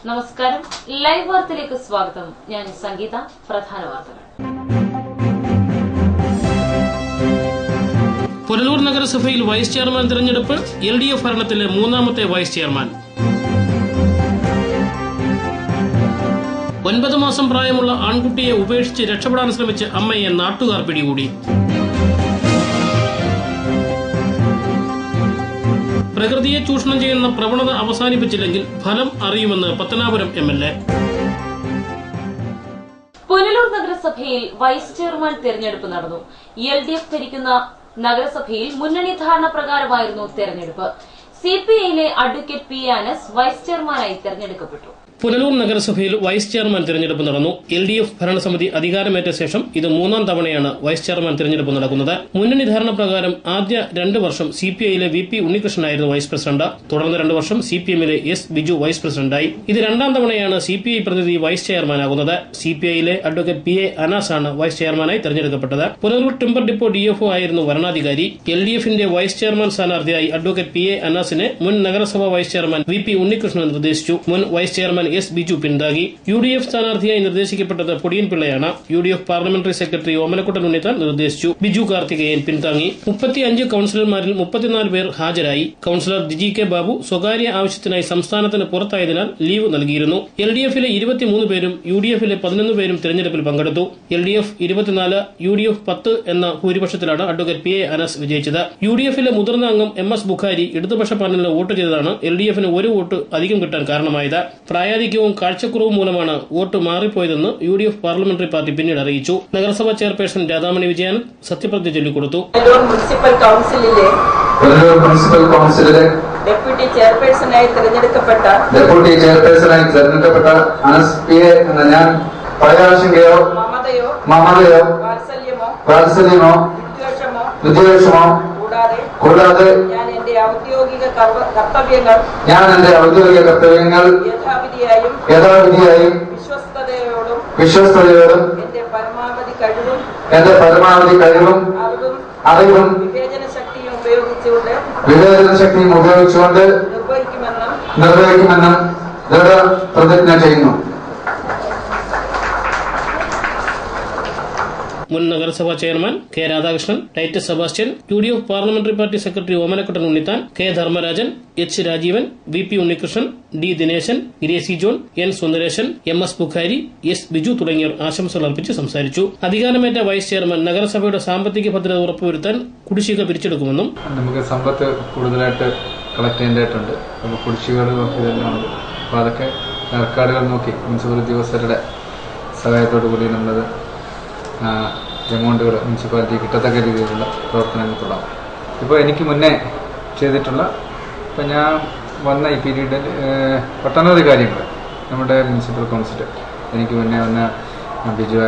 നമസ്കാരം, ലൈവ് വാർത്തയിലേക്ക് സ്വാഗതം. ഞാൻ സംഗീത. പ്രധാന വാർത്തകൾ. പുനലൂർ നഗരസഭയിൽ വൈസ് ചെയർമാൻ തെരഞ്ഞെടുപ്പ്. LDF ഭരണത്തിലെ മൂന്നാമത്തെ വൈസ് ചെയർമാൻ. 9 മാസം പ്രായമുള്ള ആൺകുട്ടിയെ ഉപേക്ഷിച്ച് രക്ഷപ്പെടാൻ ശ്രമിച്ച അമ്മയെ നാട്ടുകാർ പിടികൂടി. പ്രകൃതിയെ ചൂഷണം ചെയ്യുന്ന പ്രവണത അവസാനിപ്പിച്ചില്ലെങ്കിൽ ഫലം അറിയുമെന്ന് പത്തനാപുരം MLA. പുനലൂർ നഗരസഭയിൽ വൈസ് ചെയർമാൻ തെരഞ്ഞെടുപ്പ് നടന്നു. LDF ഭരിക്കുന്ന നഗരസഭയിൽ മുന്നണി ധാരണ പ്രകാരമായിരുന്നു തെരഞ്ഞെടുപ്പ്. CPIയിലെ അഡ്വക്കേറ്റ് P. അനസ് വൈസ് ചെയർമാനായി തെരഞ്ഞെടുക്കപ്പെട്ടു. പുനലൂർ നഗരസഭയിൽ വൈസ് ചെയർമാൻ തെരഞ്ഞെടുപ്പ് നടന്നു. LDF ഭരണസമിതി അധികാരമേറ്റ ശേഷം ഇത് 3ാം തവണയാണ് വൈസ് ചെയർമാൻ തെരഞ്ഞെടുപ്പ് നടക്കുന്നത്. മുന്നണി ധാരണ പ്രകാരം ആദ്യ 2 വർഷം CPIയിലെ VP ഉണ്ണികൃഷ്ണനായിരുന്നു വൈസ് പ്രസിഡന്റ്. തുടർന്ന് 2 വർഷം CPMലെ S. ബിജു വൈസ് പ്രസിഡന്റായി. ഇത് 2ാം തവണയാണ് CPI പ്രതിനിധി വൈസ് ചെയർമാനാകുന്നത്. CPIയിലെ അഡ്വക്കേറ്റ് P. A. അനാസ് ആണ് വൈസ് ചെയർമാനായി തെരഞ്ഞെടുക്കപ്പെട്ടത്. പുനലൂർ ടിമ്പർ ഡിപ്പോ DFO ആയിരുന്നു വരണാധികാരി. LDFന്റെ വൈസ് ചെയർമാൻ സ്ഥാനാർത്ഥിയായി അഡ്വക്കേറ്റ് P. A. അനാസിനെ മുൻ നഗരസഭാ വൈസ് ചെയർമാൻ VP ഉണ്ണികൃഷ്ണൻ നിർദ്ദേശിച്ചു. മുൻ വൈസ് ചെയർമാൻ S. ബിജു പിന്താങ്ങി. UDF സ്ഥാനാർത്ഥിയായി നിർദ്ദേശിക്കപ്പെട്ടത് പൊടിയൻ പിള്ളയാണ്. UDF parliamentary secretary Omanakuttan Unnithan നിർദ്ദേശിച്ചു. ബിജു കാർത്തികേയൻ പിന്താങ്ങി. 35 കൌൺസിലർമാരിൽ 34 പേർ ഹാജരായി. കൌൺസിലർ ജിജി കെ ബാബു സ്വകാര്യ ആവശ്യത്തിനായി സംസ്ഥാനത്തിന് പുറത്തായതിനാൽ ലീവ് നൽകിയിരുന്നു. LDFലെ 23 പേരും UDFലെ 11 പേരും തെരഞ്ഞെടുപ്പിൽ പങ്കെടുത്തു. LDF 24, UDF 10 എന്ന ഭൂരിപക്ഷത്തിലാണ് അഡ്വക്കേറ്റ് P. A. അനസ് വിജയിച്ചത്. UDFലെ മുതിർന്ന അംഗം MS ബുഖാരി ഇടതുപക്ഷ പാനലിന് വോട്ട് ചെയ്തതാണ് LDFന് 1 വോട്ട് അധികം കിട്ടാൻ കാരണമായത്. പ്രായാധിക്യവും കാഴ്ചക്കുറവും മൂലമാണ് വോട്ട് മാറിപ്പോയതെന്ന് UDF പാർലമെന്ററി പാർട്ടി പിന്നീട് അറിയിച്ചു. നഗരസഭാ ചെയർപേഴ്സൺ രാധാമണി വിജയൻ സത്യപ്രതിജ്ഞ ചൊല്ലിക്കൊടുത്തു. മുനിസിപ്പൽ കൌൺസിലിലെ ഡെപ്യൂട്ടി ചെയർപേഴ്സണായി തിരഞ്ഞെടുക്കപ്പെട്ട അനസ് P. A. എന്ന ഞാൻ ഭയാശങ്കയോ മമതയോ വാത്സല്യമോ വിദ്വേഷമോ കൂടാതെ ഞാൻ എന്റെ ഔദ്യോഗിക കർത്തവ്യങ്ങൾ യഥാവിധിയായും വിശ്വസ്തയോടും എന്റെ പരമാവധി കഴിവും അറിവും വിവേചനശക്തിയും ഉപയോഗിച്ചുകൊണ്ട് നിർവഹിക്കുമെന്നും ദൃഢപ്രതിജ്ഞ ചെയ്യുന്നു. മുൻ നഗരസഭാ chairman K. Radhakrishnan, Titus Sebastian, UDF parliamentary party secretary Omanakuttan Unnithan, K. Dharmarajan, H. Rajeevan, VP Unnikrishnan, D. Dineshan, Gracy John, N. Sundaresan, MS Bukhari, S. Biju തുടങ്ങിയവർ ആശംസകൾ അർപ്പിച്ച് സംസാരിച്ചു. അധികാരമേറ്റ വൈസ് ചെയർമാൻ നഗരസഭയുടെ സാമ്പത്തിക ഭദ്രത ഉറപ്പുവരുത്താൻ കുടിശ്ശിക പിരിച്ചെടുക്കുമെന്നും നമുക്ക് സമ്പത്ത് കൂടുതലായിട്ട് കളക്ട് ചെയ്യേണ്ടതായിട്ടുണ്ട്. അപ്പോൾ കുടിശ്ശികകൾ ഇതെല്ലാം ഉണ്ട്. അപ്പോൾ അതൊക്കെ റെക്കോർഡുകൾ നോക്കി മുനിസിപ്പൽ ഉദ്യോഗസ്ഥരുടെ സഹായത്തോടു കൂടി നമ്മളത് എമൗണ്ടുകൾ മുനിസിപ്പാലിറ്റി കിട്ടത്തക്ക രീതിയിലുള്ള പ്രവർത്തനങ്ങൾ തുടങ്ങും. ഇപ്പോൾ എനിക്ക് മുന്നേ ചെയ്തിട്ടുള്ള ഇപ്പം ഞാൻ വന്ന ഈ പീരീഡിൽ ഒട്ടനവധി കാര്യങ്ങൾ നമ്മുടെ മുനിസിപ്പൽ കൗൺസിൽ എനിക്ക് മുന്നേ വന്ന ബിജു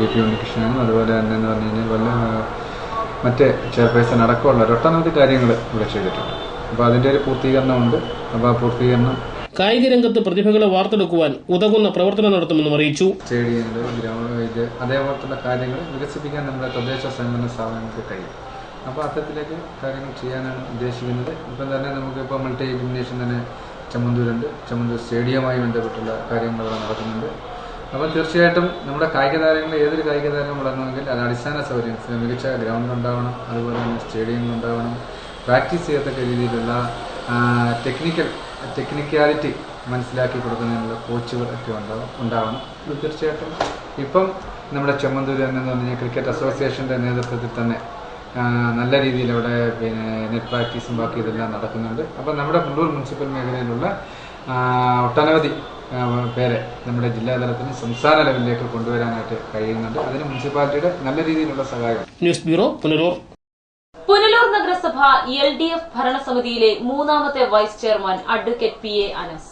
VP ഉണ്ണികൃഷ്ണനും അതുപോലെ തന്നെ എന്ന് പറഞ്ഞു കഴിഞ്ഞാൽ മറ്റേ ചെയർപേഴ്സൺ അടക്കമുള്ള ഒട്ടനവധി കാര്യങ്ങൾ ഇവിടെ ചെയ്തിട്ടുണ്ട്. അപ്പോൾ അതിൻ്റെ ഒരു പൂർത്തീകരണമുണ്ട്. അപ്പോൾ ആ പൂർത്തീകരണം കായിക രംഗത്ത് പ്രതിഭകളെ വാർത്തെടുക്കുവാൻ ഉതകുന്ന പ്രവർത്തനം നടത്തുമെന്നും അറിയിച്ചു. സ്റ്റേഡിയങ്ങൾ, ഗ്രൗണ്ട്, അതേപോലത്തുള്ള കാര്യങ്ങൾ വികസിപ്പിക്കാൻ നമ്മുടെ തദ്ദേശ സ്വയംഭരണ സ്ഥാപനങ്ങൾക്ക് കഴിയും. അപ്പോൾ അത്തരത്തിലേക്ക് കാര്യങ്ങൾ ചെയ്യാനാണ് ഉദ്ദേശിക്കുന്നത്. ഇപ്പം തന്നെ നമുക്കിപ്പോൾ മൾട്ടി ജിംനേഷ്യം തന്നെ ചെമ്മന്തൂരുണ്ട്. ചെമ്മന്തൂർ സ്റ്റേഡിയവുമായി ബന്ധപ്പെട്ടുള്ള കാര്യങ്ങൾ ഇവിടെ നടക്കുന്നുണ്ട്. അപ്പോൾ തീർച്ചയായിട്ടും നമ്മുടെ കായിക താരങ്ങൾ ഏതൊരു കായിക താരം വളരണമെങ്കിൽ അത് അടിസ്ഥാന സൗകര്യം മികച്ച ഗ്രൗണ്ട് ഉണ്ടാവണം, അതുപോലെ തന്നെ സ്റ്റേഡിയങ്ങൾ ഉണ്ടാവണം, പ്രാക്ടീസ് ചെയ്യത്തക്ക രീതിയിലുള്ള ടെക്നിക്കാലിറ്റി മനസ്സിലാക്കി കൊടുക്കുന്നതിനുള്ള കോച്ചുകളൊക്കെ ഉണ്ടാവണം. ഇത് തീർച്ചയായിട്ടും ഇപ്പം നമ്മുടെ ചെമ്മന്തൂർ എന്ന് പറഞ്ഞാൽ ക്രിക്കറ്റ് അസോസിയേഷൻ്റെ നേതൃത്വത്തിൽ തന്നെ നല്ല രീതിയിൽ അവിടെ നെറ്റ് പ്രാക്ടീസും ബാക്കി ഇതെല്ലാം നടക്കുന്നുണ്ട്. അപ്പം നമ്മുടെ പുനലൂർ മുനിസിപ്പൽ മേഖലയിലുള്ള ഒട്ടനവധി പേരെ നമ്മുടെ ജില്ലാതലത്തിന് സംസ്ഥാന ലെവലിലേക്ക് കൊണ്ടുവരാനായിട്ട് കഴിയുന്നുണ്ട്. അതിന് മുനിസിപ്പാലിറ്റിയുടെ നല്ല രീതിയിലുള്ള സഹായം. News bureau, Punalur. പുനലൂർ നഗരസഭ LDF ഭരണസമിതിയിലെ മൂന്നാമത്തെ vice chairman advocate P. A. Anas.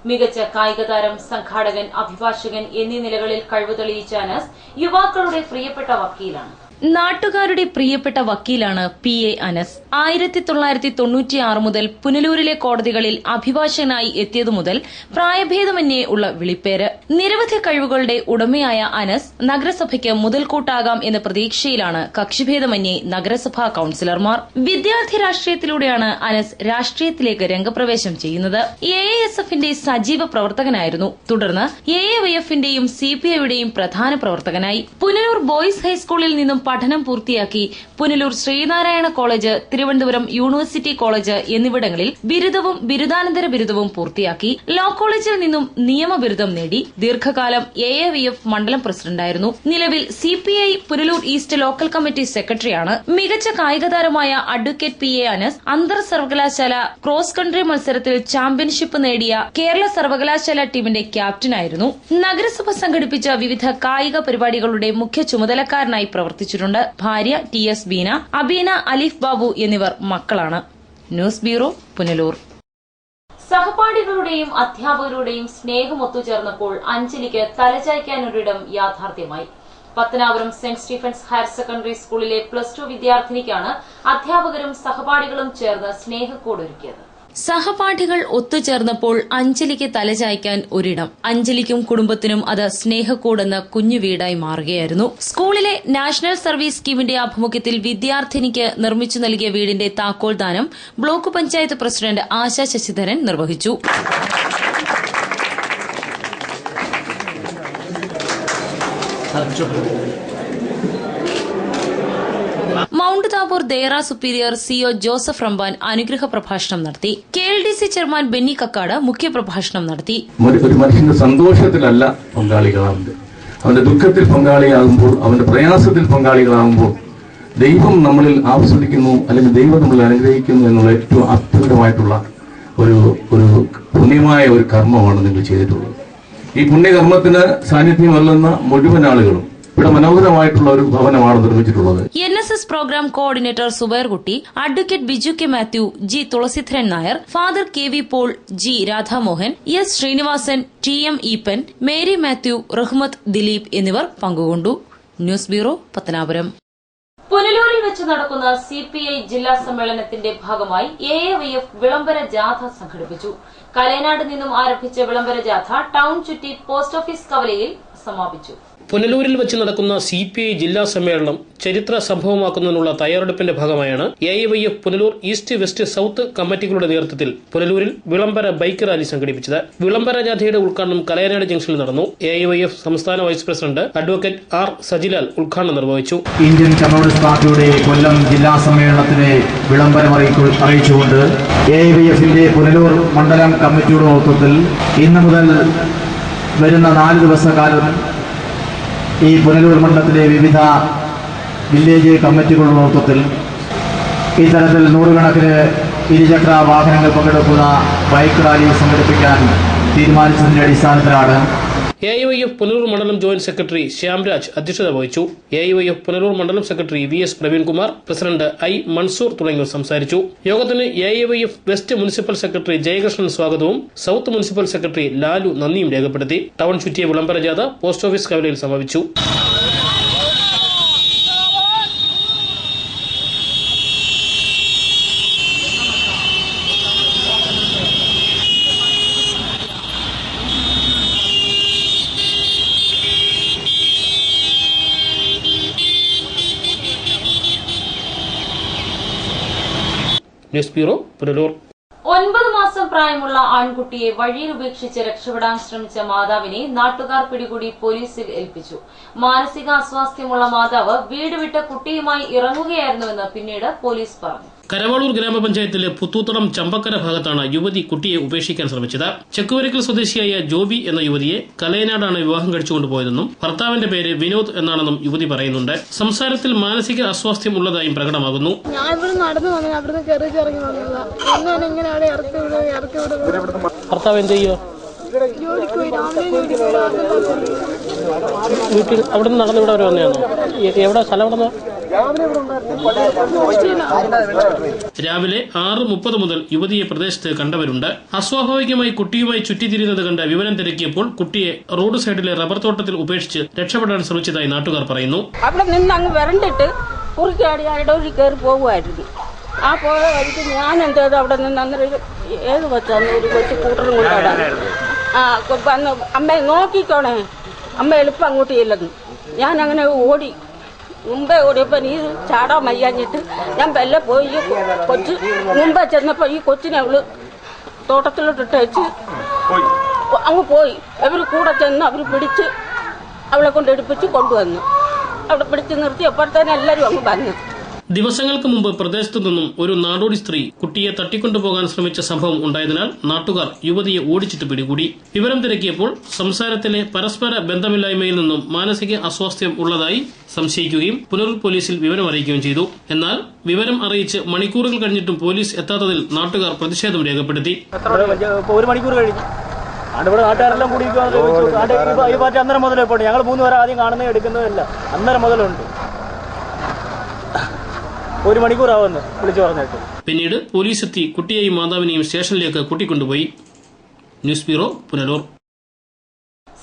മികച്ച കായിക താരം, സംഘാടകൻ, അഭിഭാഷകൻ എന്നീ നിലകളിൽ കഴിവ് തെളിയിച്ച അനസ് യുവാക്കളുടെ പ്രിയപ്പെട്ട വക്കീലാണ്. നാട്ടുകാരുടെ പ്രിയപ്പെട്ട വക്കീലാണ് PA അനസ്. 1996 മുതൽ പുനലൂരിലെ കോടതികളിൽ അഭിഭാഷകനായി എത്തിയതു മുതൽ പ്രായഭേദമന്യേ ഉള്ള വിളിപ്പേര്. നിരവധി കഴിവുകളുടെ ഉടമയായ അനസ് നഗരസഭയ്ക്ക് മുതൽക്കൂട്ടാകാം എന്ന പ്രതീക്ഷയിലാണ് കക്ഷിഭേദമന്യേ നഗരസഭാ കൌൺസിലർമാർ. വിദ്യാർത്ഥി രാഷ്ട്രീയത്തിലൂടെയാണ് അനസ് രാഷ്ട്രീയത്തിലേക്ക് രംഗപ്രവേശം ചെയ്യുന്നത്. AASFന്റെ സജീവ പ്രവർത്തകനായിരുന്നു. തുടർന്ന് AAYFന്റെയും CPIയുടെയും പ്രധാന പ്രവർത്തകനായി. പുനലൂർ ബോയ്സ് ഹൈസ്കൂളിൽ നിന്നും പഠനം പൂർത്തിയാക്കി Punalur Sreenarayana college, Thiruvananthapuram university college എന്നിവിടങ്ങളിൽ ബിരുദവും ബിരുദാനന്തര ബിരുദവും പൂർത്തിയാക്കി. ലോ കോളേജിൽ നിന്നും നിയമബിരുദം നേടി. ദീർഘകാലം AAYF മണ്ഡലം പ്രസിഡന്റായിരുന്നു. നിലവിൽ CPI Punalur east local committee സെക്രട്ടറിയാണ്. മികച്ച കായിക താരമായ അഡ്വക്കേറ്റ് PA അനസ് അന്തർ സർവകലാശാല ക്രോസ് കൺട്രി മത്സരത്തിൽ ചാമ്പ്യൻഷിപ്പ് നേടിയ കേരള സർവകലാശാല ടീമിന്റെ ക്യാപ്റ്റനായിരുന്നു. നഗരസഭ സംഘടിപ്പിച്ച വിവിധ കായിക പരിപാടികളുടെ മുഖ്യ ചുമതലക്കാരനായി പ്രവർത്തിച്ചിട്ടുണ്ട്. ഭാര്യ TS ബീന, അബീന അലിഫ് ബാബു എന്നിവർ മക്കളാണ്. News bureau, Punalur. സഹപാഠികളുടെയും അധ്യാപകരുടെയും സ്നേഹം ഒത്തുചേർന്നപ്പോൾ അഞ്ജലിക്ക് തലചായ്ക്കാനൊരിടം യാഥാർത്ഥ്യമായി. Pathanapuram Saint Stephen's higher secondary സ്കൂളിലെ +2 വിദ്യാർത്ഥിനിക്കാണ് അധ്യാപകരും സഹപാഠികളും ചേർന്ന് സ്നേഹക്കൂടൊരുക്കിയത്. സഹപാഠികൾ ഒത്തുചേർന്നപ്പോൾ അഞ്ജലിക്ക് തലചായ്ക്കാൻ ഒരിടം. അഞ്ജലിക്കും കുടുംബത്തിനും അത് സ്നേഹക്കൂടെന്ന കുഞ്ഞു വീടായി മാറുകയായിരുന്നു. സ്കൂളിലെ നാഷണൽ സർവീസ് സ്കീമിന്റെ ആഭിമുഖ്യത്തിൽ വിദ്യാർത്ഥിനിക്ക് നിർമ്മിച്ചു നൽകിയ വീടിന്റെ താക്കോൽദാനം ബ്ലോക്ക് പഞ്ചായത്ത് പ്രസിഡന്റ് ആശ ശശിധരൻ നിർവഹിച്ചു. Mount Tabor Deira superior CO Joseph Ramban അനുഗ്രഹ പ്രഭാഷണം നടത്തി. KLDC ചെയർമാൻ ബെന്നി കക്കാട് മുഖ്യപ്രഭാഷണം നടത്തി. ഒരു മനുഷ്യന്റെ സന്തോഷത്തിലല്ല പങ്കാളികളാവുന്നത്, അവന്റെ ദുഃഖത്തിൽ പങ്കാളിയാകുമ്പോൾ, അവന്റെ പ്രയാസത്തിൽ പങ്കാളികളാകുമ്പോൾ ദൈവം നമ്മളിൽ ആസ്വദിക്കുന്നു, അല്ലെങ്കിൽ ദൈവം നമ്മളിൽ അനുഗ്രഹിക്കുന്നു എന്നുള്ള ഏറ്റവും അത്ഭുതമായിട്ടുള്ള ഒരു പുണ്യമായ ഒരു കർമ്മമാണ് നിങ്ങൾ ചെയ്തിട്ടുള്ളത്. ഈ പുണ്യകർമ്മത്തിന് സാന്നിധ്യം നൽകുന്ന മുഴുവൻ ആളുകളും ഇവിടെ മനോഹരമായിട്ടുള്ള ഒരു ഭവനമാണ് നിർമ്മിച്ചിട്ടുള്ളത്. NSS programme coordinator Zubairkutty, advocate Biju K Mathew, G Thulasidharan Nair, father KV Paul, G Radhamohan, S Srinivasan, TM Eapen, Mary Mathew, Rahmath Dileep എന്നിവർ പങ്കുകൊണ്ടു. News bureau, Pathanapuram. പുനലൂരിൽ വെച്ച് നടക്കുന്ന CPI ജില്ലാ സമ്മേളനത്തിന്റെ ഭാഗമായി AAYF വിളംബര ജാഥ സംഘടിപ്പിച്ചു. കലയനാട് നിന്നും ആരംഭിച്ച വിളംബര ജാഥ ടൌൺ ചുറ്റി പോസ്റ്റ് ഓഫീസ് കവലയിൽ സമാപിച്ചു. പുനലൂരിൽ വെച്ച് നടക്കുന്ന CPI ജില്ലാ സമ്മേളനം ചരിത്ര സംഭവമാക്കുന്നതിനുള്ള തയ്യാറെടുപ്പിന്റെ ഭാഗമായാണ് AAYF Punalur east west south കമ്മിറ്റികളുടെ നേതൃത്വത്തിൽ പുനലൂരിൽ വിളംബര ബൈക്ക് റാലി സംഘടിപ്പിച്ചത്. വിളംബര ജാഥയുടെ ഉദ്ഘാടനം കലയനാട് ജംഗ്ഷനിൽ നടന്നു. AAYF സംസ്ഥാന vice president advocate R Sajilal ഉദ്ഘാടനം നിർവഹിച്ചു. ഇന്ത്യൻ കമ്മ്യൂണിസ്റ്റ് പാർട്ടിയുടെ കൊല്ലം ജില്ലാ സമ്മേളനത്തിന് വിളംബരം അറിയിച്ചുകൊണ്ട് AAYFന്റെ പുനലൂർ മണ്ഡലം കമ്മിറ്റിയുടെ നേതൃത്വത്തിൽ ഇന്നു മുതൽ വരുന്ന 4 ദിവസക്കാലം ഈ പുനലൂർ മണ്ഡലത്തിലെ വിവിധ വില്ലേജ് കമ്മിറ്റികളുടെ നേതൃത്വത്തിൽ ഇത്തരത്തിൽ നൂറുകണക്കിന് ഇരുചക്ര വാഹനങ്ങൾ പങ്കെടുക്കുന്ന ബൈക്ക് റാലി സംഘടിപ്പിക്കാൻ തീരുമാനിച്ചതിന്റെ അടിസ്ഥാനത്തിലാണ് AAYF പുനലൂർ മണ്ഡലം ജോയിന്റ് സെക്രട്ടറി ശ്യാംരാജ് അധ്യക്ഷത വഹിച്ചു. AAYF പുനലൂർ മണ്ഡലം secretary VS Praveenkumar, president I Mansoor തുടങ്ങിയവർ സംസാരിച്ചു. യോഗത്തിന് AAYF west municipal secretary Jayakrishnan സ്വാഗതവും സൌത്ത് മുനിസിപ്പൽ സെക്രട്ടറി ലാലു നന്ദിയും രേഖപ്പെടുത്തി. ടൗൺ ചുറ്റിയ വിളംബര ജാഥ പോസ്റ്റ് ഓഫീസ് കവലയിൽ സമാപിച്ചു. News bureau, Punalur. 9 മാസം പ്രായമുള്ള ആൺകുട്ടിയെ വഴിയിൽ ഉപേക്ഷിച്ച് രക്ഷപ്പെടാൻ ശ്രമിച്ച മാതാവിനെ നാട്ടുകാർ പിടികൂടി പോലീസിൽ ഏൽപ്പിച്ചു. മാനസിക അസ്വാസ്ഥ്യമുള്ള മാതാവ് വീട് വിട്ട് കുട്ടിയുമായി ഇറങ്ങുകയായിരുന്നുവെന്ന് പിന്നീട് പോലീസ് പറഞ്ഞു. കരവാളൂർ ഗ്രാമപഞ്ചായത്തിലെ പുത്തൂത്തടം ചമ്പക്കര ഭാഗത്താണ് യുവതി കുട്ടിയെ ഉപേക്ഷിക്കാൻ ശ്രമിച്ചത്. ചെക്കുവരക്കൽ സ്വദേശിയായ ജോബി എന്ന യുവതിയെ കലയനാടാണ് വിവാഹം കഴിച്ചുകൊണ്ടുപോയതെന്നും ഭർത്താവിന്റെ പേര് വിനോദ് എന്നാണെന്നും യുവതി പറയുന്നുണ്ട്. സംസാരത്തിൽ മാനസിക അസ്വാസ്ഥ്യം ഉള്ളതായും പ്രകടമാകുന്നു. ഞാൻ ഇവിടെ നടന്നു വന്നത്, അവിടുന്ന് കയറി ഇറങ്ങി വന്നതാ. എങ്ങനെ അവിടെ ഇറക്കി വിടുക. ഭർത്താവ് എന്ത് ചെയ്യോ? ജോലിക്ക് പോയി, രാവിലെ ജോലിക്ക് പോയി. വീട്ടിൽ അവിടെ നിന്ന് നടന്ന് ഇവിടെ വരെ വന്നതാണോ? എവിടെ സ്ഥലം? എവിടെ രാവിലെ 6:30 മുതൽ യുവതിയെ പ്രദേശത്ത് കണ്ടവരുണ്ട്. അസ്വാഭാവികമായി കുട്ടിയുമായി ചുറ്റിത്തിരിയുന്നത് കണ്ട് വിവരം തിരക്കിയപ്പോൾ കുട്ടിയെ റോഡ് സൈഡിലെ റബ്ബർ തോട്ടത്തിൽ ഉപേക്ഷിച്ച് രക്ഷപ്പെടാൻ ശ്രമിച്ചതായി നാട്ടുകാർ പറയുന്നു. അവിടെ നിന്ന് അങ്ങ് വരണ്ടിട്ട് കുറുക്കാടി ഇടവഴി കയറി പോകുമായിരുന്നു. ആ പോയ വഴിക്ക് ഞാൻ എന്ത് ചെയ്തു, അവിടെ നിന്ന് അന്നേരം ഏത് വെച്ചാന്ന് ഒരു കൊച്ചു കൂട്ടറും കൊണ്ടാടാൻ വന്ന് അമ്മയെ നോക്കിക്കോണേ, അമ്മ എളുപ്പം അങ്ങോട്ട് ചെല്ലുന്നു. ഞാൻ അങ്ങനെ ഓടി, മുമ്പേ ഓടിയപ്പോൾ ഈ ചാടാൻ വയ്യാഞ്ഞിട്ട് ഞാൻ വെല്ലെ പോയി. കൊച്ചു മുമ്പേ ചെന്നപ്പോൾ ഈ കൊച്ചിനെ അവള് തോട്ടത്തിലോട്ടിട്ട് വെച്ച് അങ്ങ് പോയി. അവർ കൂടെ ചെന്ന് അവർ പിടിച്ച് അവളെ കൊണ്ട് എടുപ്പിച്ച് കൊണ്ടുവന്നു. അവിടെ പിടിച്ച് നിർത്തി അപ്പോഴത്തേനും എല്ലാവരും അങ്ങ് വന്നു. ദിവസങ്ങൾക്ക് മുമ്പ് പ്രദേശത്തു നിന്നും ഒരു നാടോടി സ്ത്രീ കുട്ടിയെ തട്ടിക്കൊണ്ടുപോകാൻ ശ്രമിച്ച സംഭവം ഉണ്ടായതിനാൽ നാട്ടുകാർ യുവതിയെ ഓടിച്ചിട്ട് പിടികൂടി. വിവരം തിരക്കിയപ്പോൾ സംസാരത്തിലെ പരസ്പര ബന്ധമില്ലായ്മയിൽ നിന്നും മാനസിക അസ്വാസ്ഥ്യം ഉള്ളതായി സംശയിക്കുകയും പുനലൂർ പോലീസിൽ വിവരം അറിയിക്കുകയും ചെയ്തു. എന്നാൽ വിവരം അറിയിച്ച് മണിക്കൂറുകൾ കഴിഞ്ഞിട്ടും പോലീസ് എത്താത്തതിൽ നാട്ടുകാർ പ്രതിഷേധം രേഖപ്പെടുത്തി. ഒരു മണിക്കൂർ കഴിഞ്ഞു ഇവിടെ നാട്ടുകാരെല്ലാം കൂടി ഈ പാർട്ടി അന്നേരം മുതലേ പോട്ടെ. ഞങ്ങൾ 3 പേരെ ആദ്യം കാണുന്നത് എടുക്കുന്നതല്ല, അന്നേരം മുതലുണ്ട്. 1 മണിക്കൂറാവുന്നു വിളിച്ചു പറഞ്ഞിട്ട്. പിന്നീട് പോലീസ് എത്തി കുട്ടിയെയും മാതാവിനെയും സ്റ്റേഷനിലേക്ക് കൂട്ടിക്കൊണ്ടുപോയി. News bureau, Punalur.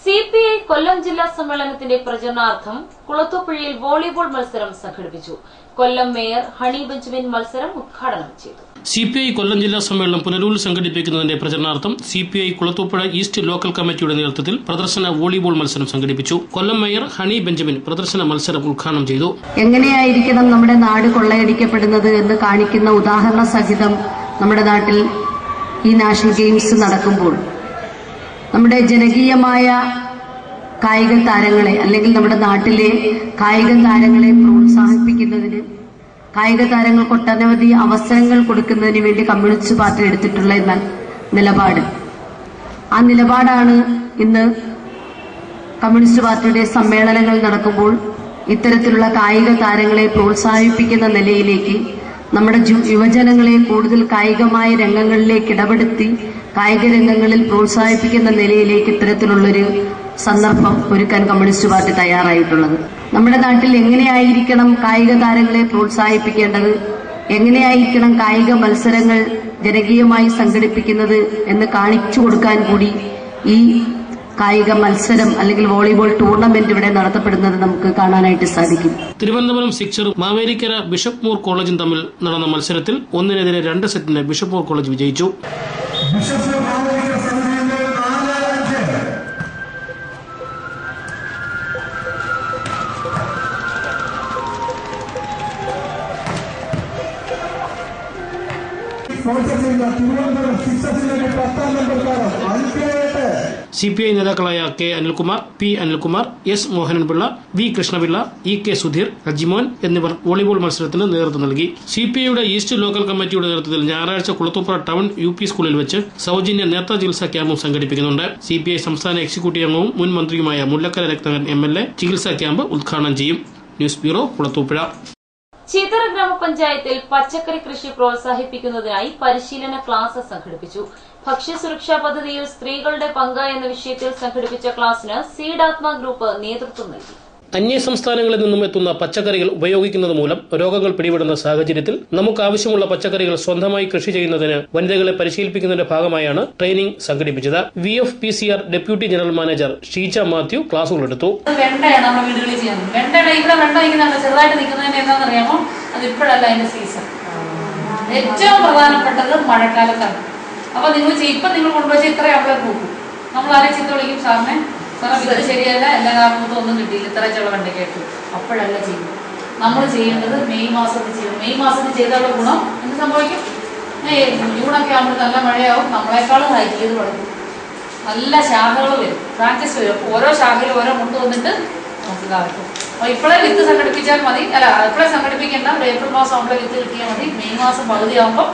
CPI കൊല്ലം ജില്ലാ സമ്മേളനത്തിന്റെ പ്രചരണാർത്ഥം കുളത്തൂപ്പുഴയിൽ വോളിബോൾ മത്സരം സംഘടിപ്പിച്ചു. കൊല്ലം മേയർ ഹണി ബെഞ്ചമിൻ മത്സരം ഉദ്ഘാടനം ചെയ്തു. CPI കൊല്ലം ജില്ലാ സമ്മേളനം പുനലൂരിൽ സംഘടിപ്പിക്കുന്നതിന്റെ പ്രചരണാർത്ഥം CPI കുളത്തൂപ്പുഴ ഈസ്റ്റ് ലോക്കൽ കമ്മിറ്റിയുടെ നേതൃത്വത്തിൽ പ്രദർശന വോളിബോൾ മത്സരം സംഘടിപ്പിച്ചു. കൊല്ലം മേയർ ഹണി ബെഞ്ചമിൻ പ്രദർശന മത്സരം ഉദ്ഘാടനം ചെയ്തു. എങ്ങനെയായിരിക്കണം നമ്മുടെ നാട് കൊള്ളയടിക്കപ്പെടുന്നത് എന്ന് കാണിക്കുന്ന ഉദാഹരണ സഹിതം നമ്മുടെ നാട്ടിൽ ഈ നാഷണൽ ഗെയിംസ് നടക്കുമ്പോൾ നമ്മുടെ ജനകീയമായ കായിക താരങ്ങളെ അല്ലെങ്കിൽ നമ്മുടെ നാട്ടിലെ കായിക താരങ്ങളെ പ്രോത്സാഹിപ്പിക്കുന്നതിന്, കായിക താരങ്ങൾക്ക് ഒട്ടനവധി അവസരങ്ങൾ കൊടുക്കുന്നതിന് വേണ്ടി കമ്മ്യൂണിസ്റ്റ് പാർട്ടി എടുത്തിട്ടുള്ള നിലപാട്, ആ നിലപാടാണ് ഇന്ന് കമ്മ്യൂണിസ്റ്റ് പാർട്ടിയുടെ സമ്മേളനങ്ങൾ നടക്കുമ്പോൾ ഇത്തരത്തിലുള്ള കായിക താരങ്ങളെ പ്രോത്സാഹിപ്പിക്കുന്ന നിലയിലേക്ക് നമ്മുടെ യുവജനങ്ങളെ കൂടുതൽ കായികമായ രംഗങ്ങളിലേക്ക് ഇടപെടുത്തി കായിക രംഗങ്ങളിൽ പ്രോത്സാഹിപ്പിക്കുന്ന നിലയിലേക്ക് ഇത്തരത്തിലുള്ളൊരു സന്ദർഭം ഒരുക്കാൻ കമ്മ്യൂണിസ്റ്റ് പാർട്ടി തയ്യാറായിട്ടുള്ളത്. നമ്മുടെ നാട്ടിൽ എങ്ങനെയായിരിക്കണം കായിക താരങ്ങളെ പ്രോത്സാഹിപ്പിക്കേണ്ടത്, എങ്ങനെയായിരിക്കണം കായിക മത്സരങ്ങൾ ജനകീയമായി സംഘടിപ്പിക്കുന്നത് എന്ന് കാണിച്ചു കൊടുക്കാൻ കൂടി ഈ കായിക മത്സരം അല്ലെങ്കിൽ വോളിബോൾ ടൂർണമെന്റ് ഇവിടെ നടത്തപ്പെടുന്നത് നമുക്ക് കാണാനായിട്ട് സാധിക്കും. തിരുവനന്തപുരം സിക്സറും മാവേലിക്കര ബിഷപ്പ് മൂർ കോളേജും തമ്മിൽ നടന്ന മത്സരത്തിൽ 1-നെതിരെ 2 സെറ്റിന് ബിഷപ്പ് മൂർ കോളേജ് വിജയിച്ചു. CPI നേതാക്കളായ K Anilkumar, P Anilkumar, S Mohananpillai, V Krishnapillai, E K Sudheer, Ajimon എന്നിവർ വോളിബോൾ മത്സരത്തിന് നേതൃത്വം നൽകി. CPIയുടെ ഈസ്റ്റ് ലോക്കൽ കമ്മിറ്റിയുടെ നേതൃത്വത്തിൽ ഞായറാഴ്ച കുളത്തൂപ്പുഴ ടൗൺ UP സ്കൂളിൽ വെച്ച് സൗജന്യ നേത്ര ചികിത്സാ ക്യാമ്പും സംഘടിപ്പിക്കുന്നുണ്ട്. CPI സംസ്ഥാന എക്സിക്യൂട്ടീവ് അംഗവും മുൻ മന്ത്രിയുമായ മുല്ലക്കര രത്നാകരൻ MLA ചികിത്സാ ക്യാമ്പ് ഉദ്ഘാടനം ചെയ്യും. News bureau, Kulathupuzha. ചീത്തറ ഗ്രാമപഞ്ചായത്തിൽ പച്ചക്കറി കൃഷി പ്രോത്സാഹിപ്പിക്കുന്നതിനായി പരിശീലന ക്ലാസ് സംഘടിപ്പിച്ചു. ഭക്ഷ്യസുരക്ഷാ പദ്ധതിയിൽ സ്ത്രീകളുടെ പങ്ക് എന്ന വിഷയത്തിൽ സംഘടിപ്പിച്ച ക്ലാസിന് സീഡാത്മ ഗ്രൂപ്പ് നേതൃത്വം നൽകി. അന്യസംസ്ഥാനങ്ങളിൽ നിന്നും എത്തുന്ന പച്ചക്കറികൾ ഉപയോഗിക്കുന്നത് മൂലം രോഗങ്ങൾ പിടിപെടുന്ന സാഹചര്യത്തിൽ നമുക്കാവശ്യമുള്ള പച്ചക്കറികൾ സ്വന്തമായി കൃഷി ചെയ്യുന്നതിന് വനിതകളെ പരിശീലിപ്പിക്കുന്നതിന്റെ ഭാഗമായാണ് ട്രെയിനിംഗ് സംഘടിപ്പിച്ചത്. VFPCR deputy general manager Sheeja Mathew ക്ലാസുകളെടുത്തു. വെണ്ടയാണ് നമ്മുടെ വീടുകളിൽ ചെയ്യുന്നത്. വെണ്ടയുടെ ഇവിടെ വെണ്ട ഇങ്ങനെ ചെറുതായിട്ട് നിൽക്കുന്നതിന് എന്താണെന്നറിയാമോ? അത് ഇപ്പോഴല്ല അതിന്റെ സീസൺ. ഏറ്റവും പ്രധാനപ്പെട്ടത് മഴക്കാലത്താണ്. അപ്പൊ നിങ്ങൾ കൊണ്ടുപോയി ഇത്ര അവിടെ പോകും. നമ്മൾ ആരെയും ചീത്ത വിളിക്കും, സാറിനെ സാറേ ഇത് ശരിയല്ല, എല്ലാ കാരണത്തും ഒന്നും കിട്ടിയില്ല, ഇത്ര ചെള്ള വെണ്ടയ്ക്കായിട്ട്. അപ്പോഴല്ല ചെയ്യും. നമ്മൾ ചെയ്യേണ്ടത് മെയ് മാസത്തിൽ ചെയ്യും. മെയ് മാസത്തിൽ ചെയ്താലുള്ള ഗുണം എന്ത് സംഭവിക്കും? ജൂണൊക്കെ ആകുമ്പോൾ നല്ല മഴയാവും, നമ്മളെക്കാളും ഹൈറ്റ് ചെയ്ത് വളരും, നല്ല ശാഖകൾ വരും, പ്രാക്ടീസ് വരും. ഓരോ ശാഖയിൽ ഓരോ മുട്ട് വന്നിട്ട് നമുക്ക് കാക്കും. അപ്പോൾ ഇപ്പോഴേ വിത്ത് സംഘടിപ്പിച്ചാൽ മതി. ഇപ്പോഴേ സംഘടിപ്പിക്കേണ്ട, ഒരു ഏപ്രിൽ മാസം ആകുമ്പോഴേ വിത്ത് കിട്ടിയാൽ മതി. മെയ് മാസം പകുതിയാകുമ്പോൾ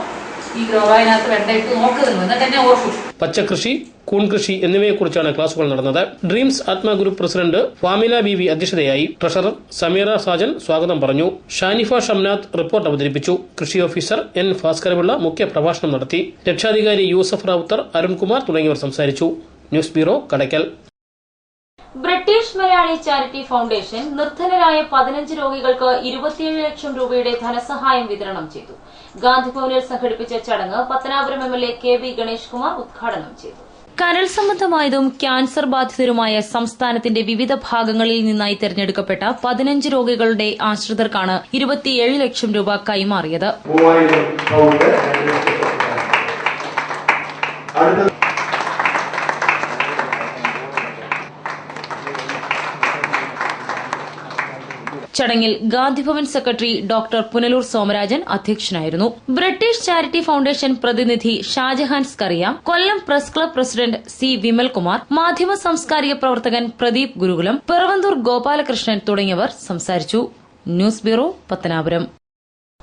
ഈ ഗ്രോവായിനകത്ത് വെണ്ടയിട്ട് നോക്കുന്നുള്ളൂ, എന്നിട്ട് എന്നെ ഓർക്കും. പച്ചക്കൃഷി, കൂൺ കൃഷി എന്നിവയെക്കുറിച്ചാണ് ക്ലാസുകൾ നടന്നത്. ഡ്രീംസ് ആത്മ ഗ്രൂപ്പ് പ്രസിഡന്റ് ഫാമില ബീവി അധ്യക്ഷതയായി. ട്രഷറർ സമീറ സാജൻ സ്വാഗതം പറഞ്ഞു. ഷാനിഫ ഷംനാഥ് റിപ്പോർട്ട് അവതരിപ്പിച്ചു. കൃഷി ഓഫീസർ N ഭാസ്കരപിള്ള മുഖ്യ പ്രഭാഷണം നടത്തി. രക്ഷാധികാരി യൂസഫ് റാവുത്തർ, അരുൺകുമാർ തുടങ്ങിയവർ സംസാരിച്ചു. News bureau, Kadakkal. British Malayali charity foundation നിർധനരായ 15 രോഗികൾക്ക് 27 ലക്ഷം രൂപയുടെ ധനസഹായം വിതരണം ചെയ്തു. ഗാന്ധിഭവനിൽ സംഘടിപ്പിച്ച ചടങ്ങ് പത്തനാപുരം MLA KB ഗണേഷ് കുമാർ ഉദ്ഘാടനം ചെയ്തു. കരൾ സംബന്ധമായതും ക്യാൻസർ ബാധിതരുമായ സംസ്ഥാനത്തിന്റെ വിവിധ ഭാഗങ്ങളിൽ നിന്നായി തെരഞ്ഞെടുക്കപ്പെട്ട 15 രോഗികളുടെ ആശ്രിതർക്കാണ് 27 ലക്ഷം രൂപ കൈമാറിയത്. ചടങ്ങിൽ ഗാന്ധിഭവൻ സെക്രട്ടറി ഡോക്ടർ പുനലൂർ സോമരാജൻ അധ്യക്ഷനായിരുന്നു. ബ്രിട്ടീഷ് ചാരിറ്റി ഫൌണ്ടേഷൻ പ്രതിനിധി Shajahan Skaria, Kollam press club president C. Vimalkumar, മാധ്യമ സാംസ്കാരിക പ്രവർത്തകൻ പ്രദീപ് ഗുരുകുലം, പിറവന്തൂർ ഗോപാലകൃഷ്ണൻ തുടങ്ങിയവർ സംസാരിച്ചു. News bureau, Pathanapuram.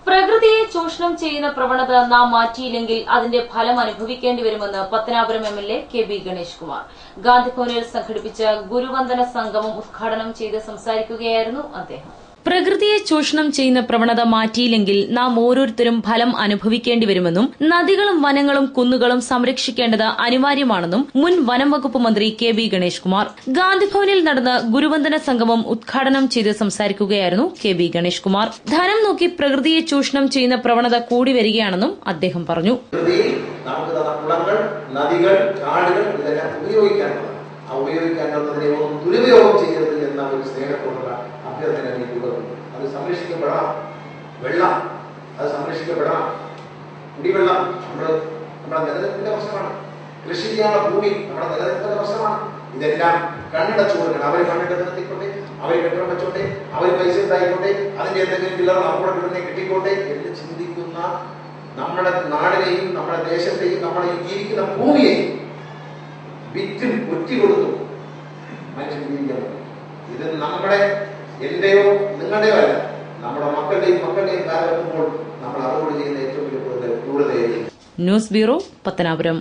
പ്രകൃതിയെ ചൂഷണം ചെയ്യുന്ന പ്രവണത നാം മാറ്റിയില്ലെങ്കിൽ അതിന്റെ ഫലം അനുഭവിക്കേണ്ടി വരുമെന്ന് പത്തനാപുരം MLA KB ഗണേഷ് കുമാർ ഗാന്ധിഭവനിൽ സംഘടിപ്പിച്ച ഗുരുവന്ദന സംഗമം ഉദ്ഘാടനം ചെയ്ത് സംസാരിക്കുകയായിരുന്നു അദ്ദേഹം. പ്രകൃതിയെ ചൂഷണം ചെയ്യുന്ന പ്രവണത മാറ്റിയില്ലെങ്കിൽ നാം ഓരോരുത്തരും ഫലം അനുഭവിക്കേണ്ടി വരുമെന്നും നദികളും വനങ്ങളും കുന്നുകളും സംരക്ഷിക്കേണ്ടത് അനിവാര്യമാണെന്നും മുൻ വനം വകുപ്പ് മന്ത്രി KB ഗണേഷ് കുമാർ ഗാന്ധിഭവനിൽ നടന്ന ഗുരുവന്ദന സംഗമം ഉദ്ഘാടനം ചെയ്ത് സംസാരിക്കുകയായിരുന്നു KB ഗണേഷ് കുമാർ. ധനം നോക്കി പ്രകൃതിയെ ചൂഷണം ചെയ്യുന്ന പ്രവണത കൂടി വരികയാണെന്നും അദ്ദേഹം പറഞ്ഞു. നദികൾ, കാടുകൾ ഇതെല്ലാം ഉപയോഗിക്കാനുള്ളതിനെ ഒന്നും ദുരുപയോഗം ചെയ്യരുത് എന്ന ഒരു സ്നേഹത്തോടുള്ള അഭ്യർത്ഥന അത് സംരക്ഷിക്കപ്പെടണം. വെള്ളം അത് സംരക്ഷിക്കപ്പെടണം. കുടിവെള്ളം നമ്മുടെ നിലനിൽപ്പിന്റെ പ്രശ്നമാണ്. കൃഷി ചെയ്യാനുള്ള ഭൂമി നമ്മുടെ നിലനിൽപ്പിന്റെ പ്രശ്നമാണ്. ഇതെല്ലാം കണ്ണടച്ചു കൊടുക്കണം. അവർ കണ്ണിട്ട് നിർത്തിക്കോട്ടെ, അവർ കെട്ടിടം വെച്ചോട്ടെ, അവർ പൈസ ഉണ്ടായിക്കോട്ടെ, അതിന്റെ എന്തെങ്കിലും പിള്ളേർ നമ്മുടെ വീടിനെ കിട്ടിക്കോട്ടെ എന്ന് ചിന്തിക്കുന്ന നമ്മുടെ നാടിനെയും നമ്മുടെ ദേശത്തെയും നമ്മുടെ ജീവിക്കുന്ന ഭൂമിയെയും വിറ്റും ഒറ്റി കൊടുത്തു മനുഷ്യൻ ജീവിക്കാൻ. ഇത് നമ്മുടെ എന്റെയോ നിങ്ങളുടെയോ അല്ല, നമ്മുടെ മക്കളുടെയും കാലഘട്ടപ്പോൾ നമ്മൾ അതോട് ചെയ്യുന്ന ഏറ്റവും വലിയ ക്രൂരതയായിരിക്കും. News bureau, Pathanapuram.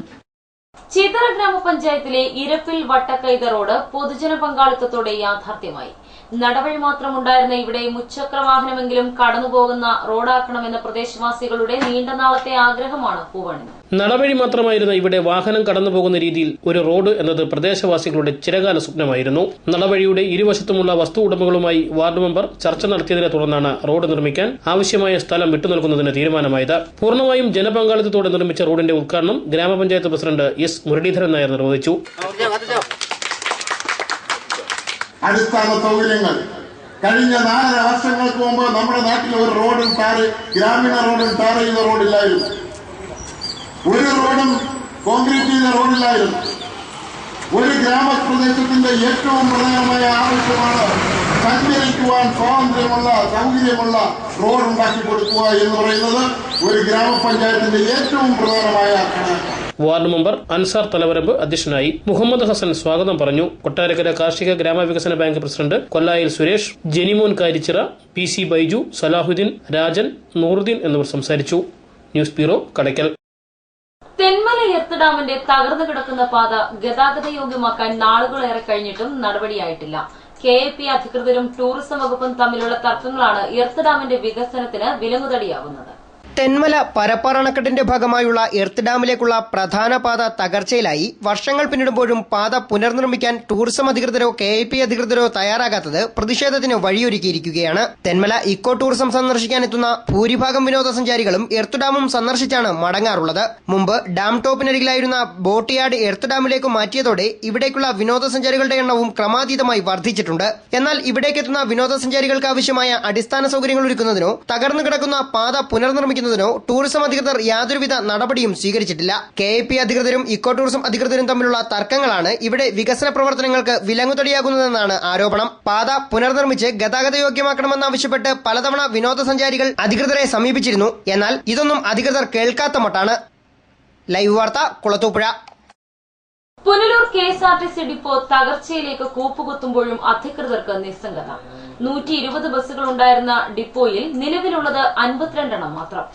ചിതറ ഗ്രാമപഞ്ചായത്തിലെ ഇരപ്പിൽ വട്ടക്കൈത റോഡ് പൊതുജന പങ്കാളിത്തത്തോടെ യാഥാർത്ഥ്യമായി. നടവഴി മാത്രമുണ്ടായിരുന്ന ഇവിടെ മുച്ചക്ര വാഹനമെങ്കിലും കടന്നുപോകുന്ന റോഡാക്കണമെന്ന പ്രദേശവാസികളുടെ നീണ്ട നാളത്തെ ആഗ്രഹമാണ് പൂവണിഞ്ഞത്. നടവഴി മാത്രമായിരുന്ന ഇവിടെ വാഹനം കടന്നുപോകുന്ന രീതിയിൽ ഒരു റോഡ് എന്നത് പ്രദേശവാസികളുടെ ചിരകാല സ്വപ്നമായിരുന്നു. നടവഴിയുടെ ഇരുവശത്തുമുള്ള വസ്തു ഉടമകളുമായി വാർഡ് മെമ്പർ ചർച്ച നടത്തിയതിനെ തുടർന്നാണ് റോഡ് നിർമ്മിക്കാൻ ആവശ്യമായ സ്ഥലം വിട്ടുനൽകുന്നതിന് തീരുമാനമായത്. പൂർണ്ണമായും ജനപങ്കാളിത്തത്തോടെ നിർമ്മിച്ച റോഡിന്റെ ഉദ്ഘാടനം ഗ്രാമപഞ്ചായത്ത് പ്രസിഡന്റ് S. മുരളീധരൻ നായർ നിർവഹിച്ചു. അടിസ്ഥാന സൗകര്യങ്ങൾ കഴിഞ്ഞ 4.5 വർഷങ്ങൾക്ക് മുമ്പ് നമ്മുടെ നാട്ടിൽ ഒരു റോഡും ഗ്രാമീണ റോഡും ടാർ ചെയ്ത റോഡില്ലായിരുന്നു. ഒരു റോഡും കോൺക്രീറ്റ് ചെയ്ത റോഡില്ലായിരുന്നു. ഒരു ഗ്രാമപ്രദേശത്തിന്റെ ഏറ്റവും പ്രധാനമായ ആവശ്യമാണ് സഞ്ചരിക്കുവാൻ സ്വാതന്ത്ര്യമുള്ള സൗകര്യമുള്ള റോഡ് ഉണ്ടാക്കി കൊടുക്കുക എന്ന് പറയുന്നത് ഒരു ഗ്രാമപഞ്ചായത്തിന്റെ ഏറ്റവും പ്രധാനമായ വാർഡ് മെമ്പർ അൻസാർ തലവരമ്പ് അധ്യക്ഷനായി. മുഹമ്മദ് ഹസൻ സ്വാഗതം പറഞ്ഞു. കൊട്ടാരക്കര കാർഷിക ഗ്രാമവികസന bank president Kollayil Suresh, Jenimon Karichira, PC Baiju, Salahuddin, Rajan, Nooruddin എന്നിവർ സംസാരിച്ചു. News bureau, Kadakkal. Thenmala earth ഡാമിന്റെ തകർന്നു കിടക്കുന്ന പാത ഗതാഗതയോഗ്യമാക്കാൻ നാളുകളേറെ കഴിഞ്ഞിട്ടും നടപടിയായിട്ടില്ല. KAP അധികൃതരും ടൂറിസം വകുപ്പും തമ്മിലുള്ള തർക്കങ്ങളാണ് എർത്ത് ഡാമിന്റെ വികസനത്തിന് വിലങ്ങുതടിയാവുന്നത്. തെന്മല പരപ്പാർ അണക്കെട്ടിന്റെ ഭാഗമായുള്ള എർത്ത് ഡാമിലേക്കുള്ള പ്രധാന പാത തകർച്ചയിലായി. വർഷങ്ങൾ പിന്നിടുമ്പോഴും പാത പുനർനിർമ്മിക്കാൻ ടൂറിസം അധികൃതരോ KAP അധികൃതരോ തയ്യാറാകാത്തത് പ്രതിഷേധത്തിന് വഴിയൊരുക്കിയിരിക്കുകയാണ്. തെന്മല ഇക്കോ ടൂറിസം സന്ദർശിക്കാനെത്തുന്ന ഭൂരിഭാഗം വിനോദസഞ്ചാരികളും എർത്ത് ഡാമും സന്ദർശിച്ചാണ് മടങ്ങാറുള്ളത്. മുമ്പ് ഡാം ടോപ്പിനരികിലായിരുന്ന ബോട്ട് യാർഡ് എർത്ത് ഡാമിലേക്ക് മാറ്റിയതോടെ ഇവിടേക്കുള്ള വിനോദസഞ്ചാരികളുടെ എണ്ണവും ക്രമാതീതമായി വർദ്ധിച്ചിട്ടുണ്ട്. എന്നാൽ ഇവിടേക്കെത്തുന്ന വിനോദസഞ്ചാരികൾക്ക് ആവശ്യമായ അടിസ്ഥാന സൗകര്യങ്ങൾ ഒരുക്കുന്നതിനോ തകർന്നു കിടക്കുന്ന പാത പുനർനിർമ്മിക്കുന്നതിനോ ടൂറിസം അധികൃതർ യാതൊരുവിധ നടപടിയും സ്വീകരിച്ചിട്ടില്ല. KAP അധികൃതരും ഇക്കോ ടൂറിസം അധികൃതരും തമ്മിലുള്ള തർക്കങ്ങളാണ് ഇവിടെ വികസന പ്രവർത്തനങ്ങൾക്ക് വിലങ്ങുതടിയാകുന്നതെന്നാണ് ആരോപണം. പാത പുനർനിർമ്മിച്ച് ഗതാഗതയോഗ്യമാക്കണമെന്നാവശ്യപ്പെട്ട് പലതവണ വിനോദസഞ്ചാരികൾ അധികൃതരെ സമീപിച്ചിരുന്നു. എന്നാൽ ഇതൊന്നും അധികൃതർ കേൾക്കാത്ത മട്ടാണ്. ലൈവ് വാർത്ത, കുളത്തൂപ്പുഴ. പുനലൂർ KSRTC ഡിപ്പോ തകർച്ചയിലേക്ക് കൂപ്പുകുത്തുമ്പോഴും അധികൃതർക്ക് നിസ്സംഗത. 120 ബസ്സുകൾ ഉണ്ടായിരുന്ന ഡിപ്പോയിൽ നിലവിലുള്ളത് 52 എണ്ണം മാത്രം.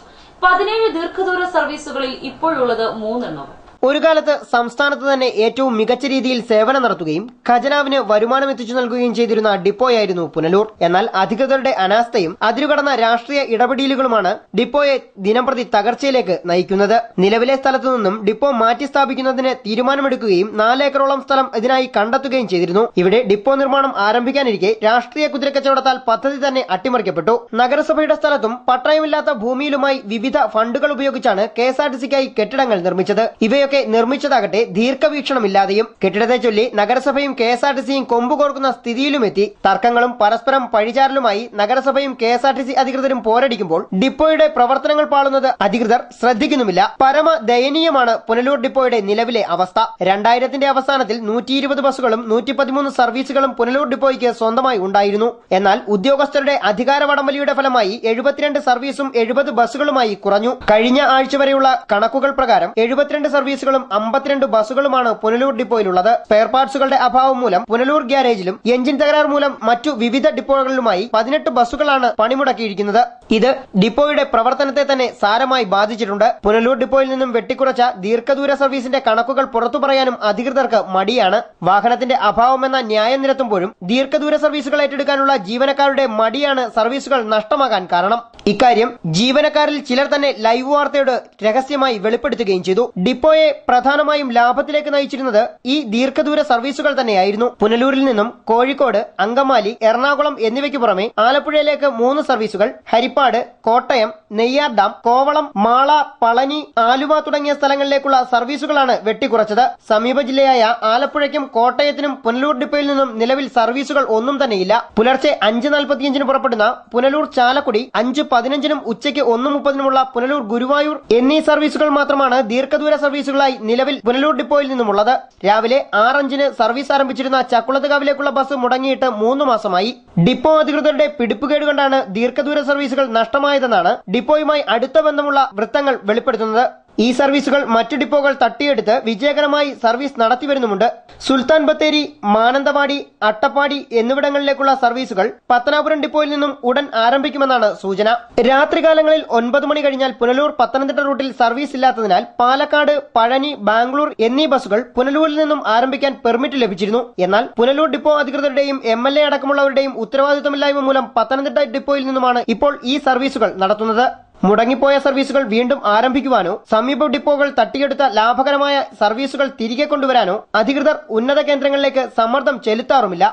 17 ദീർഘദൂര സർവീസുകളിൽ ഇപ്പോഴുള്ളത് 3 എണ്ണവും. ഒരു കാലത്ത് സംസ്ഥാനത്ത് തന്നെ ഏറ്റവും മികച്ച രീതിയിൽ സേവനം നടത്തുകയും ഖജനാവിന് വരുമാനം എത്തിച്ചു നൽകുകയും ചെയ്തിരുന്ന ഡിപ്പോയായിരുന്നു പുനലൂർ. എന്നാൽ അധികൃതരുടെ അനാസ്ഥയും അതിരുകടന്ന രാഷ്ട്രീയ ഇടപെടലുകളുമാണ് ഡിപ്പോയെ ദിനംപ്രതി തകർച്ചയിലേക്ക് നയിക്കുന്നത്. നിലവിലെ സ്ഥലത്തു നിന്നും ഡിപ്പോ മാറ്റി സ്ഥാപിക്കുന്നതിന് തീരുമാനമെടുക്കുകയും 4 ഏക്കറോളം സ്ഥലം ഇതിനായി കണ്ടെത്തുകയും ചെയ്തിരുന്നു. ഇവിടെ ഡിപ്പോ നിർമ്മാണം ആരംഭിക്കാനിരിക്കെ രാഷ്ട്രീയ കുതിരക്കച്ചവടത്താൽ പദ്ധതി തന്നെ അട്ടിമറിക്കപ്പെട്ടു. നഗരസഭയുടെ സ്ഥലത്തും പട്ടയമില്ലാത്ത ഭൂമിയിലുമായി വിവിധ ഫണ്ടുകൾ ഉപയോഗിച്ചാണ് KSRTCക്കായി കെട്ടിടങ്ങൾ നിർമ്മിച്ചത്. ഇവയൊക്കെ നിർമ്മിച്ചതാകട്ടെ ദീർഘവീക്ഷണമില്ലാതെയും. കെട്ടിടത്തെ ചൊല്ലി നഗരസഭയും KSRTCയും കൊമ്പുകോർക്കുന്ന സ്ഥിതിയിലുമെത്തി. തർക്കങ്ങളും പരസ്പരം പഴിചാരലുമായി നഗരസഭയും KSRTC അധികൃതരും പോരടിക്കുമ്പോൾ ഡിപ്പോയുടെ പ്രവർത്തനങ്ങൾ പാളുന്നത് അധികൃതർ ശ്രദ്ധിക്കുന്നുമില്ല. പരമ ദയനീയമാണ് പുനലൂർ ഡിപ്പോയുടെ നിലവിലെ അവസ്ഥ. 2000ന്റെ അവസാനത്തിൽ 120 ബസ്സുകളും 113 സർവീസുകളും പുനലൂർ ഡിപ്പോയ്ക്ക് സ്വന്തമായി ഉണ്ടായിരുന്നു. എന്നാൽ ഉദ്യോഗസ്ഥരുടെ അധികാര വടംവലിയുടെ ഫലമായി 72 സർവീസും 70 ബസ്സുകളുമായി കുറഞ്ഞു. കഴിഞ്ഞ ആഴ്ച വരെയുള്ള കണക്കുകൾ പ്രകാരം 72 സർവീസുകളും 52 ബസ്സുകളുമാണ് പുനലൂർ ഡിപ്പോയിലുള്ളത്. സ്പെയർ പാർട്സുകളുടെ അഭാവം മൂലം പുനലൂർ ഗ്യാരേജിലും എഞ്ചിൻ തകരാർ മൂലം മറ്റു വിവിധ ഡിപ്പോകളിലുമായി 18 ബസ്സുകളാണ് പണിമുടക്കിയിരിക്കുന്നത്. ഇത് ഡിപ്പോയുടെ പ്രവർത്തനത്തെ തന്നെ സാരമായി ബാധിച്ചിട്ടുണ്ട്. പുനലൂർ ഡിപ്പോയിൽ നിന്നും വെട്ടിക്കുറച്ച ദീർഘദൂര സർവീസിന്റെ കണക്കുകൾ പുറത്തു പറയാനും അധികൃതർക്ക് മടിയാണ്. വാഹനത്തിന്റെ അഭാവമെന്ന ന്യായം നിരത്തുമ്പോഴും ദീർഘദൂര സർവീസുകൾ ഏറ്റെടുക്കാനുള്ള ജീവനക്കാരുടെ മടിയാണ് സർവീസുകൾ നഷ്ടമാകാൻ കാരണം. ഇക്കാര്യം ജീവനക്കാരിൽ ചിലർ തന്നെ ലൈവ് വാർത്തയോട് രഹസ്യമായി വെളിപ്പെടുത്തുകയും ചെയ്തു. ഡിപ്പോയെ പ്രധാനമായും ലാഭത്തിലേക്ക് നയിച്ചിരുന്നത് ഈ ദീർഘദൂര സർവീസുകൾ തന്നെയായിരുന്നു. പുനലൂരിൽ നിന്നും കോഴിക്കോട്, അങ്കമാലി, എറണാകുളം എന്നിവയ്ക്ക് പുറമെ ആലപ്പുഴയിലേക്ക് 3 സർവീസുകൾ, ഹരിപ്പാട്, കോട്ടയം, നെയ്യാർ ഡാം, കോവളം, മാള, പളനി, ആലുവ തുടങ്ങിയ സ്ഥലങ്ങളിലേക്കുള്ള സർവീസുകളാണ് വെട്ടിക്കുറച്ചത്. സമീപ ജില്ലയായ ആലപ്പുഴയ്ക്കും കോട്ടയത്തിനും പുനലൂർ ഡിപ്പോയിൽ നിന്നും നിലവിൽ സർവീസുകൾ ഒന്നും തന്നെയില്ല. പുലർച്ചെ 5:45 പുറപ്പെടുന്ന പുനലൂർ ചാലക്കുടി, 5:15 ഉച്ചയ്ക്ക് 1:30 പുനലൂർ ഗുരുവായൂർ എന്നീ സർവീസുകൾ മാത്രമാണ് ദീർഘദൂര സർവീസുകളായി നിലവിൽ പുനലൂർ ഡിപ്പോയിൽ നിന്നുമുള്ളത്. രാവിലെ 6:05 സർവീസ് ആരംഭിച്ചിരുന്ന ചക്കുളത്തുകാവിലേക്കുള്ള ബസ് മുടങ്ങിയിട്ട് 3 മാസമായി. ഡിപ്പോ അധികൃതരുടെ പിടിപ്പുകേട് കൊണ്ടാണ് ദീർഘദൂര സർവീസുകൾ നഷ്ടമായതെന്നാണ് ഡിപ്പോയുമായി അടുത്ത ബന്ധമുള്ള വൃത്തങ്ങൾ വെളിപ്പെടുത്തുന്നത്. ഈ സർവീസുകൾ മറ്റു ഡിപ്പോകൾ തട്ടിയെടുത്ത് വിജയകരമായി സർവീസ് നടത്തിവരുന്നുമുണ്ട്. സുൽത്താൻ ബത്തേരി, മാനന്തവാടി, അട്ടപ്പാടി എന്നിവിടങ്ങളിലേക്കുള്ള സർവീസുകൾ പത്തനാപുരം ഡിപ്പോയിൽ നിന്നും ഉടൻ ആരംഭിക്കുമെന്നാണ് സൂചന. രാത്രികാലങ്ങളിൽ 9 മണി കഴിഞ്ഞാൽ പുനലൂർ പത്തനംതിട്ട റൂട്ടിൽ സർവീസ് ഇല്ലാത്തതിനാൽ പാലക്കാട്, പഴനി, ബാംഗ്ലൂർ എന്നീ ബസ്സുകൾ പുനലൂരിൽ നിന്നും ആരംഭിക്കാൻ പെർമിറ്റ് ലഭിച്ചിരുന്നു. എന്നാൽ പുനലൂർ ഡിപ്പോ അധികൃതരുടെയും MLA അടക്കമുള്ളവരുടെയും ഉത്തരവാദിത്തമില്ലായ്മ മൂലം പത്തനംതിട്ട ഡിപ്പോയിൽ നിന്നുമാണ് ഇപ്പോൾ ഈ സർവീസുകൾ നടത്തുന്നത്. മുടങ്ങിപ്പോയ സർവീസുകൾ വീണ്ടും ആരംഭിക്കുവാനോ സമീപ ഡിപ്പോകൾ തട്ടിയെടുത്ത ലാഭകരമായ സർവീസുകൾ തിരികെ കൊണ്ടുവരാനോ അധികൃതർ ഉന്നത കേന്ദ്രങ്ങളിലേക്ക് സമ്മർദ്ദം ചെലുത്താറുമില്ല.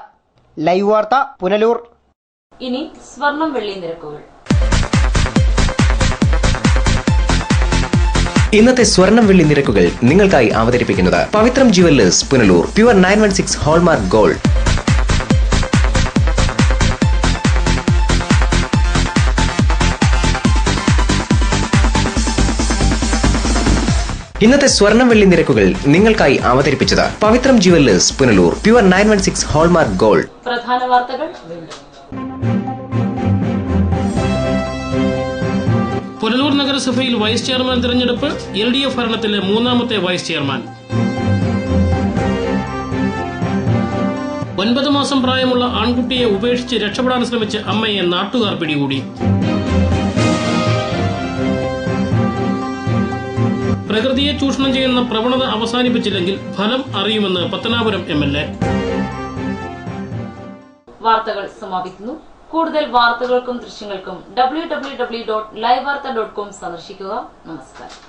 ലൈവ് വാർത്ത, പുനലൂർ. ഇനി സ്വർണം വെള്ളി നിരക്കുകൾ. ഇന്നത്തെ സ്വർണം വെള്ളി നിരക്കുകൾ നിങ്ങൾക്കായി അവതരിപ്പിക്കുന്നത് Pavithram jewellers Punalur. Pure 916 hallmark gold. ഇന്നത്തെ സ്വർണം വെള്ളി നിരക്കുകൾ നിങ്ങൾക്കായി അവതരിപ്പിച്ചത് Pavithram jewellers Punalur. Pure 916 hallmark gold. പ്രധാന വാർത്തകൾ. പുനലൂർ നഗരസഭയിൽ വൈസ് ചെയർമാൻ തിരഞ്ഞെടുപ്പ്. LDF ഭരണത്തിലെ 3ാമത്തെ വൈസ് ചെയർമാൻ. 9 മാസം പ്രായമുള്ള ആൺകുട്ടിയെ ഉപേക്ഷിച്ച് രക്ഷപ്പെടാൻ ശ്രമിച്ച അമ്മയെ നാട്ടുകാർ പിടികൂടി. പ്രകൃതിയെ ചൂഷണം ചെയ്യുന്ന പ്രവണത അവസാനിപ്പിച്ചില്ലെങ്കിൽ ഫലം അറിയുമെന്ന് പത്തനാപുരം MLA. വാർത്തകൾ സമാപിക്കുന്നു. കൂടുതൽ വാർത്തകൾക്കും ദൃശ്യങ്ങൾക്കും www.livevarta.com സന്ദർശിക്കുക. നമസ്കാരം.